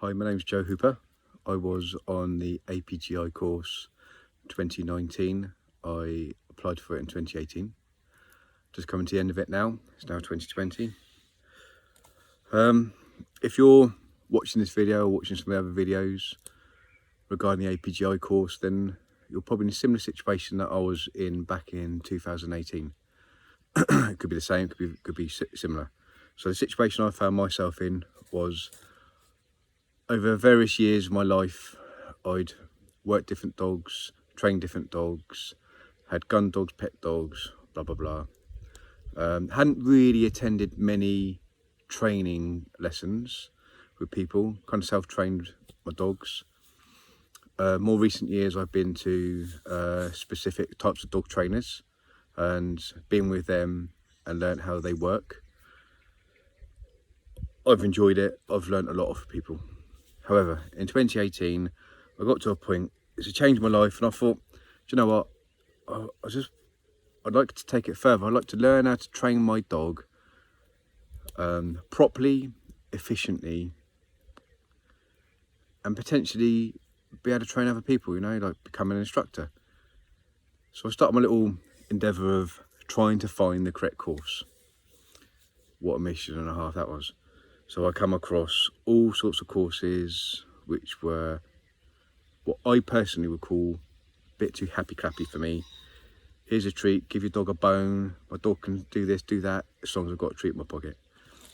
Hi, my name's Joe Hooper. I was on the APGI course 2019. I applied for it in 2018. Just coming to the end of it now. It's now 2020. If you're watching this video or watching some of the other videos regarding the APGI course, then you're probably in a similar situation that I was in back in 2018. It could be the same, could be similar. So the situation I found myself in was, over various years of my life, I'd worked different dogs, trained different dogs, had gun dogs, pet dogs, blah, blah, blah. Hadn't really attended many training lessons with people, kind of self-trained my dogs. More recent years, I've been to specific types of dog trainers and been with them and learned how they work. I've enjoyed it. I've learned a lot off people. However, in 2018, I got to a point, it's changed my life, and I thought, do you know what, I'd like to take it further. I'd like to learn how to train my dog properly, efficiently, and potentially be able to train other people, you know, like become an instructor. So I started my little endeavour of trying to find the correct course. What a mission and a half that was. So I come across all sorts of courses which were what I personally would call a bit too happy clappy for me. Here's a treat, give your dog a bone, my dog can do this, do that, as long as I've got a treat in my pocket.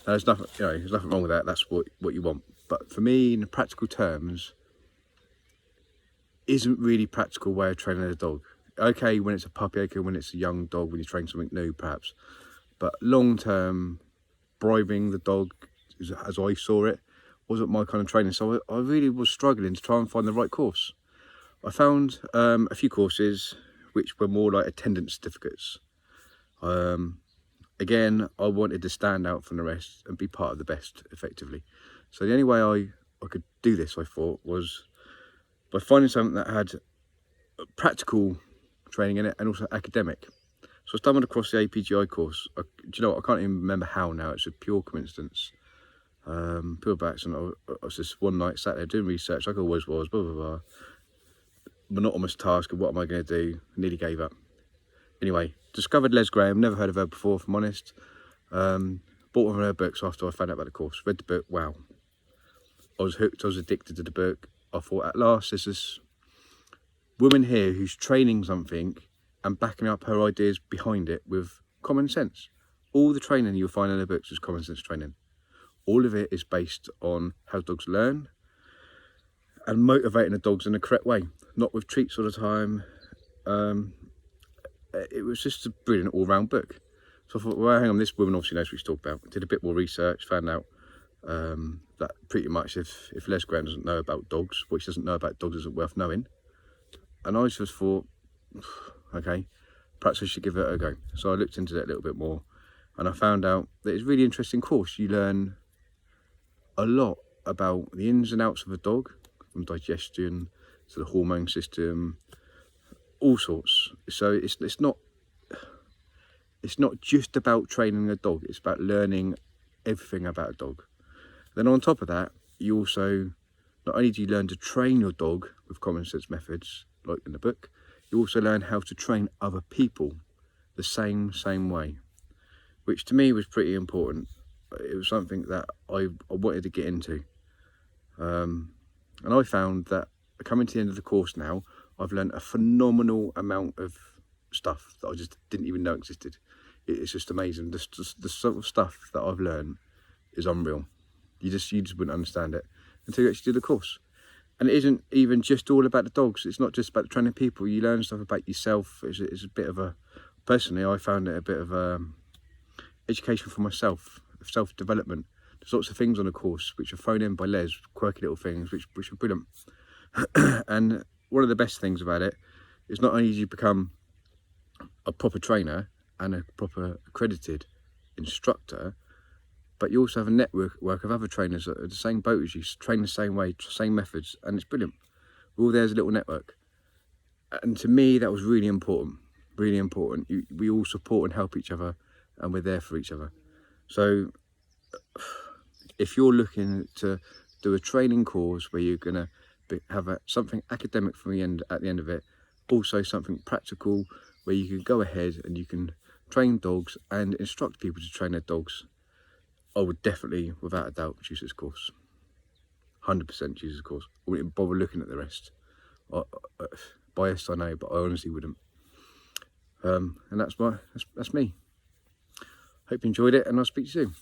Now, there's nothing, you know, there's nothing wrong with that, that's what you want. But for me, in practical terms, isn't really practical way of training a dog. Okay, when it's a puppy, okay, when it's a young dog, when you train something new, perhaps. But long term, bribing the dog, as I saw it, wasn't my kind of training. So I really was struggling to try and find the right course. I found a few courses which were more like attendance certificates. Again, I wanted to stand out from the rest and be part of the best, effectively. So the only way I could do this, I thought, was by finding something that had practical training in it and also academic. So I stumbled across the APGI course. Do you know what? I can't even remember how now. It's a pure coincidence. Pure by accident. I was just one night sat there doing research, like I always was, blah, blah, blah. Monotonous task of what am I going to do? Nearly gave up. Anyway, discovered Les Graham, never heard of her before, if I'm honest. Bought one of her books after I found out about the course. Read the book, wow. I was hooked, I was addicted to the book. I thought, at last, there's this woman here who's training something and backing up her ideas behind it with common sense. All the training you'll find in the books is common sense training. All of it is based on how dogs learn and motivating the dogs in the correct way, not with treats all the time. It was just a brilliant all-round book. So I thought, well, hang on, this woman obviously knows what she's talking about. Did a bit more research, found out that pretty much if Les Graham doesn't know about dogs, what she doesn't know about dogs isn't worth knowing. And I just thought, okay, perhaps I should give it a go. So I looked into it a little bit more, and I found out that it's a really interesting course. You learn a lot about the ins and outs of a dog, from digestion to the hormone system, all sorts. So it's not just about training a dog, it's about learning everything about a dog. Then on top of that, you also, not only do you learn to train your dog with common sense methods, like in the book, you also learn how to train other people the same way, which to me was pretty important. It was something that I wanted to get into. And I found that coming to the end of the course now, I've learned a phenomenal amount of stuff that I just didn't even know existed. It's just amazing. The sort of stuff that I've learned is unreal. You just wouldn't understand it until you actually do the course. And it isn't even just all about the dogs. It's not just about the training people. You learn stuff about yourself. It's a bit of a, personally, I found it a bit of education for myself, self-development. There's lots of things on the course which are thrown in by Les, quirky little things which are brilliant. And one of the best things about it is not only do you become a proper trainer and a proper accredited instructor, but you also have a network of other trainers that are the same boat as you, train the same way, same methods, and it's brilliant. We're all there as a little network. And to me, that was really important, really important. We all support and help each other, and we're there for each other. So if you're looking to do a training course where you're going to have something academic from at the end of it, also something practical where you can go ahead and you can train dogs and instruct people to train their dogs, I would definitely, without a doubt, choose this course. 100% choose this course. I wouldn't bother looking at the rest. Biased, I know, but I honestly wouldn't. And that's me. Hope you enjoyed it, and I'll speak to you soon.